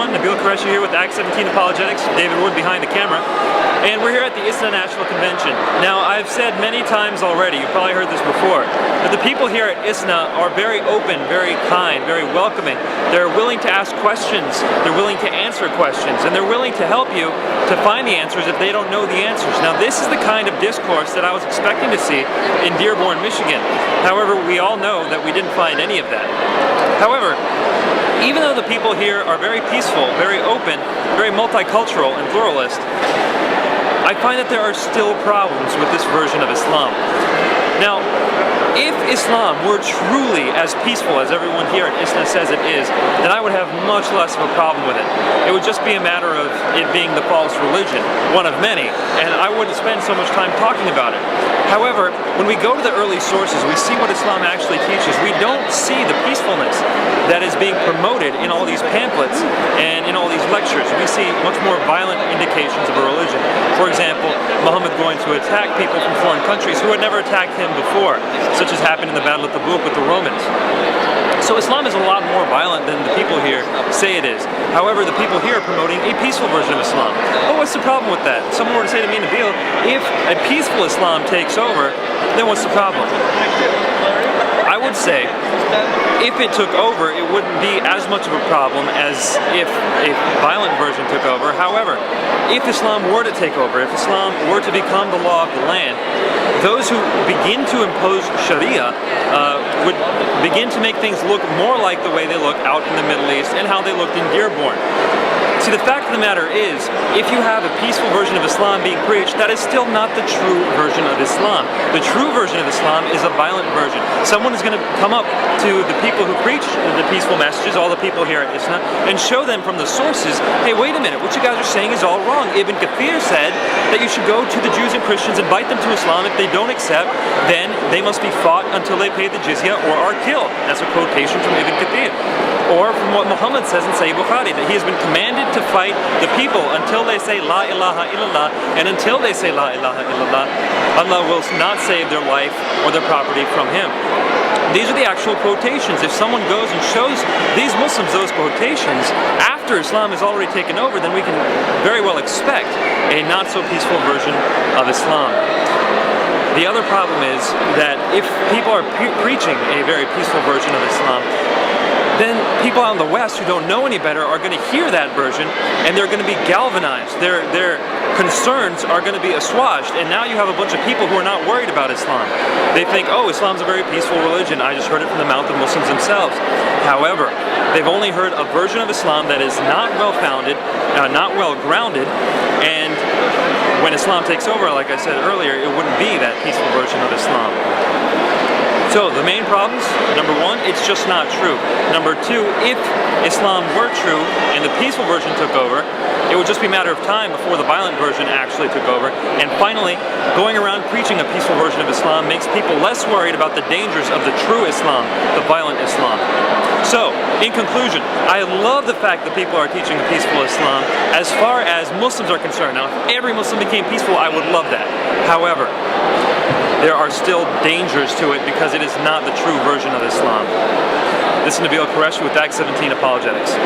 everyone, Nabeel Qureshi here with Act 17 Apologetics, David Wood behind the camera, and we're here at the ISNA National Convention. Now, I've said many times already, you've probably heard this before, that the people here at ISNA are very open, very kind, very welcoming. They're willing to ask questions, they're willing to answer questions, and they're willing to help you to find the answers if they don't know the answers. Now, this is the kind of discourse that I was expecting to see in Dearborn, Michigan. However, we all know that we didn't find any of that. However, even though the people here are very peaceful, very open, very multicultural and pluralist, I find that there are still problems with this version of Islam. Now, if Islam were truly as peaceful as everyone here at ISNA says it is, then I would have much less of a problem with it. It would just be a matter of it being the false religion, one of many, and I wouldn't spend so much time talking about it. However, when we go to the early sources, we see what Islam actually teaches. We don't see the peacefulness that is being promoted in all these pamphlets and in all these lectures. We see much more violent indications of a religion. For example, Muhammad going to attack people from foreign countries who had never attacked him before, such as happened in the Battle of Tabuk with the Romans. So Islam is a lot more violent than the people here say it is. However, the people here are promoting a peaceful version of Islam. Well, what's the problem with that? Someone were to say to me, Nabeel, if a peaceful Islam takes over, then what's the problem? I would say, if it took over, it wouldn't be as much of a problem as if a violent version took over. However, if Islam were to take over, if Islam were to become the law of the land, those who begin to impose Sharia would begin to make things look more like the way they look out in the Middle East and how they looked in Dearborn. See, the fact of the matter is, if you have a peaceful version of Islam being preached, that is still not the true version of Islam. The true version of Islam is a violent version. Someone is going to come up to the people who preach the peaceful messages, all the people here at ISNA, and show them from the sources, hey, wait a minute, what you guys are saying is all wrong. Ibn Kathir said that you should go to the Jews and Christians, invite them to Islam. If they don't accept, then they must be fought until they pay the jizya or are killed. That's a quotation from Ibn Kathir. Or from what Muhammad says in Sahih Bukhari, that he has been commanded to fight the people until they say La ilaha illallah, and until they say La ilaha illallah, Allah will not save their life or their property from him. These are the actual quotations. If someone goes and shows these Muslims those quotations after Islam has already taken over, then we can very well expect a not so peaceful version of Islam. The other problem is that if people are preaching a very peaceful version of Islam, then people out in the West who don't know any better are going to hear that version and they're going to be galvanized. Their concerns are going to be assuaged, and now you have a bunch of people who are not worried about Islam. They think, oh, Islam's a very peaceful religion. I just heard it from the mouth of Muslims themselves. However, they've only heard a version of Islam that is not well-founded, not well-grounded, and when Islam takes over, like I said earlier, it wouldn't be that peaceful version of Islam. So the main problems, number one, it's just not true. Number two, if Islam were true and the peaceful version took over, it would just be a matter of time before the violent version actually took over. And finally, going around preaching a peaceful version of Islam makes people less worried about the dangers of the true Islam, the violent Islam. So, in conclusion, I love the fact that people are teaching a peaceful Islam as far as Muslims are concerned. Now, if every Muslim became peaceful, I would love that. However, there are still dangers to it because it is not the true version of Islam. This is Nabeel Qureshi with Act 17 Apologetics.